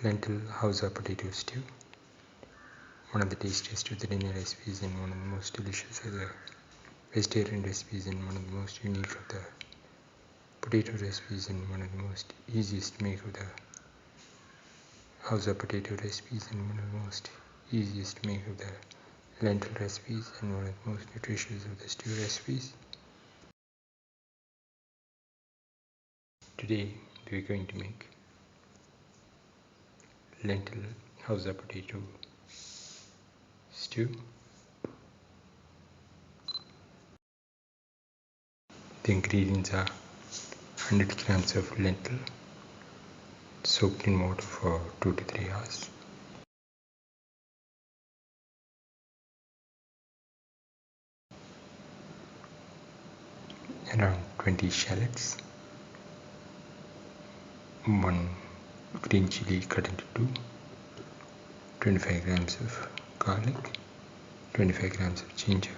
Lentil Hausa Potato Stew, one of the tastiest of the dinner recipes and one of the most delicious of the vegetarian recipes and one of the most unique of the potato recipes and one of the most easiest to make of the Hausa potato recipes and one of the most easiest to make of the lentil recipes and one of the most nutritious of the stew recipes. Today we are going to make lentil Hausa potato stew. The ingredients are 100 grams of lentil soaked in water for 2 to 3 hours, around 20 shallots, 1 green chili cut into 2, 25 grams of garlic, 25 grams of ginger,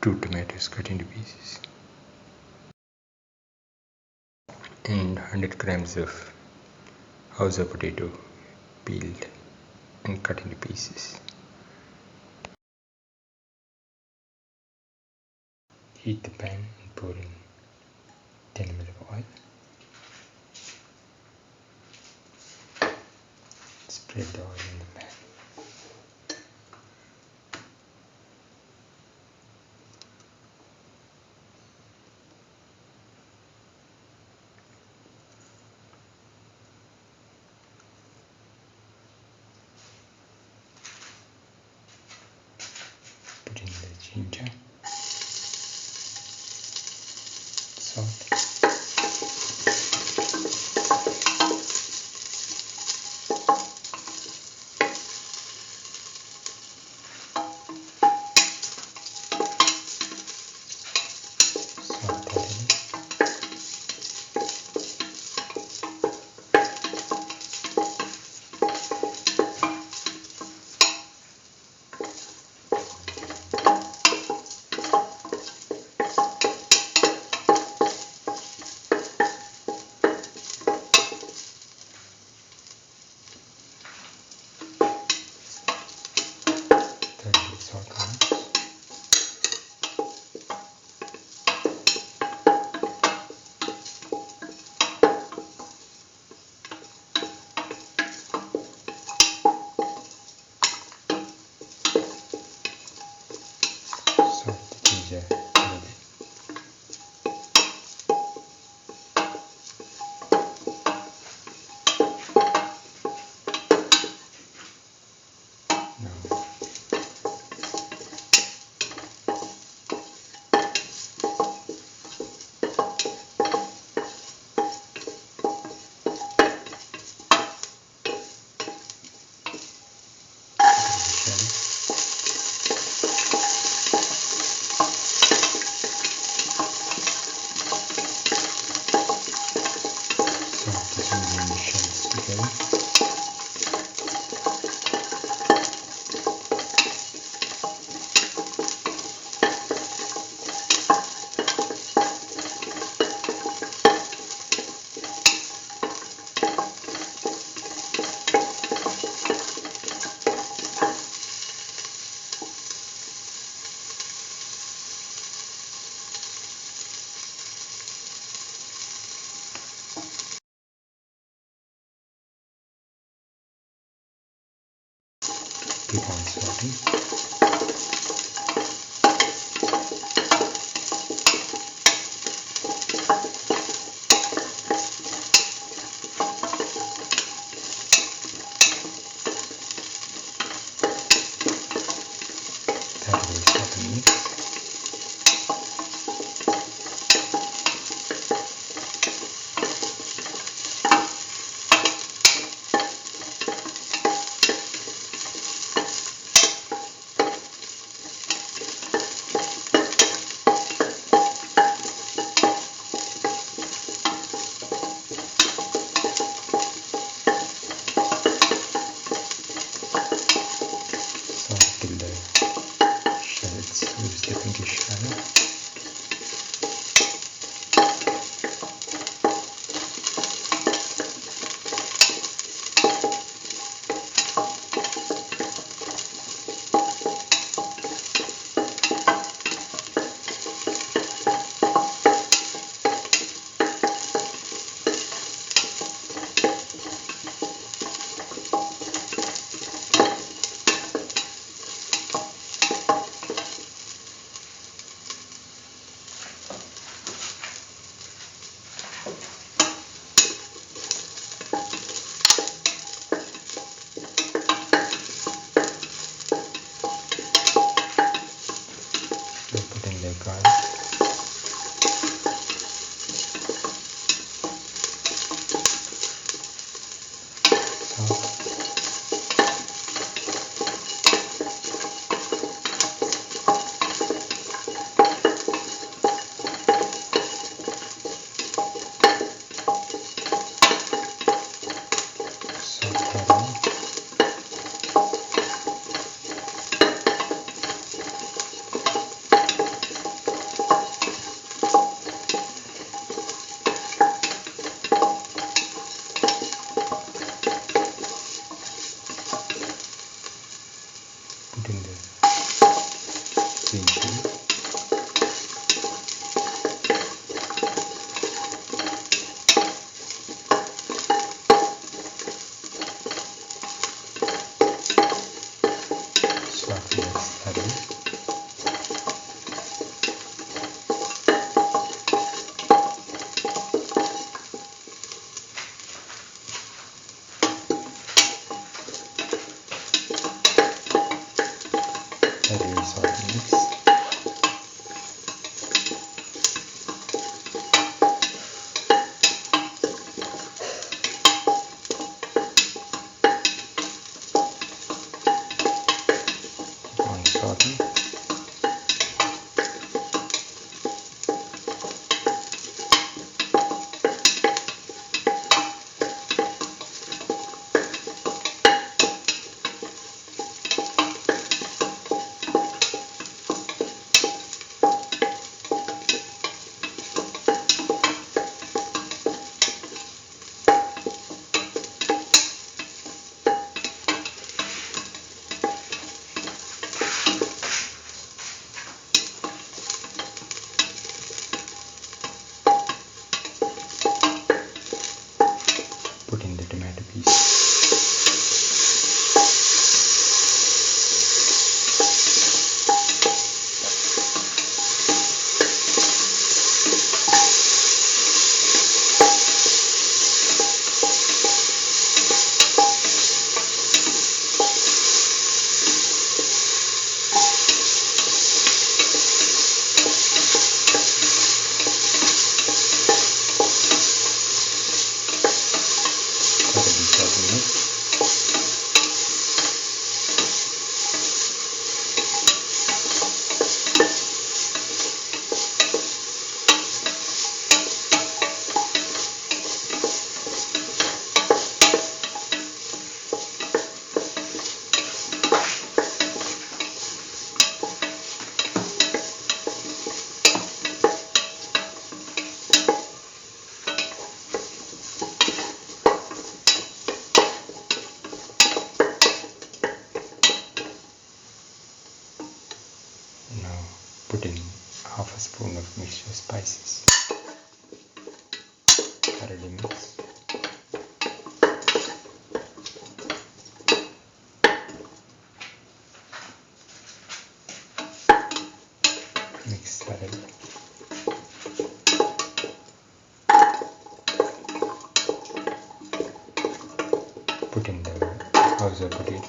2 tomatoes cut into pieces, and 100 grams of Hausa potato peeled and cut into pieces. Heat the pan and pour in 10 ml of oil. Spread the oil in the pan. Put in the ginger, salt, keep on sauteing. That will stop and mix. salt. Put in the green chili. Saute this thoroughly. Thoroughly saute mix. Keep on sauteing. Put in the tomato piece. Thoroughly saute mix. Now put in half a spoon of mixture spices. Thoroughly mix. Mix thoroughly. Put in the Hausa potato.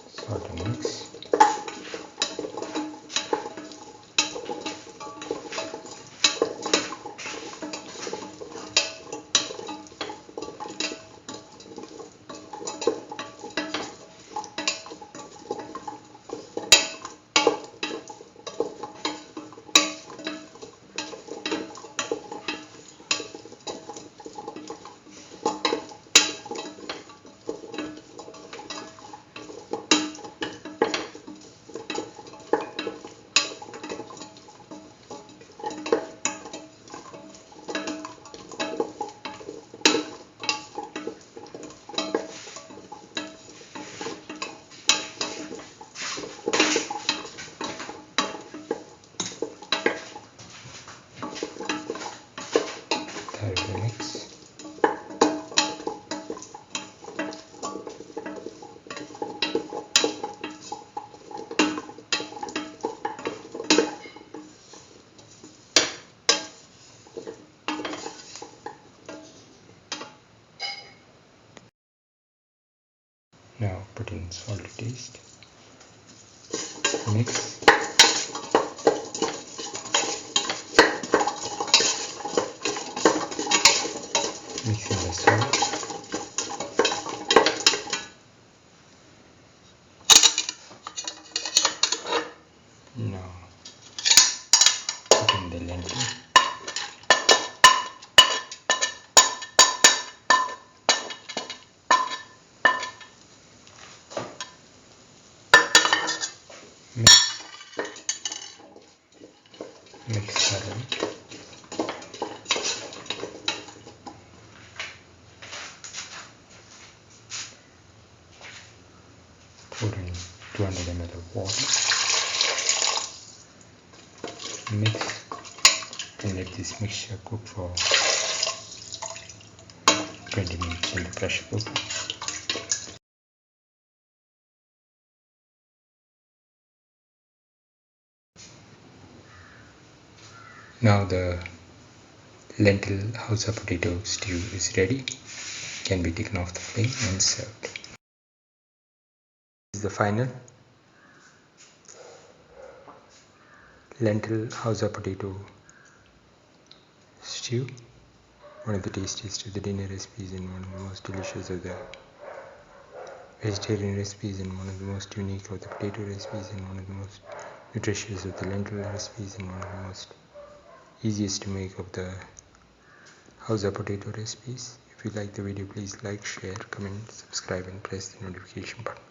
Saute mix. Thoroughly mix. Now put in salt to taste. Mix. mixing the salt. Now put in the lentil. Mix thoroughly. Put in 200 ml of water. Mix and let this mixture cook for 20 minutes in the pressure cooker. Now the lentil Hausa potato stew is ready. Can be taken off the flame and served. This is the final lentil Hausa potato stew. One of the tastiest of the dinner recipes and one of the most delicious of the vegetarian recipes and one of the most unique of the potato recipes and one of the most nutritious of the lentil recipes and one of the most easiest to make of the Hausa potato recipes. If you like the video, please like, share, comment, subscribe and press the notification button.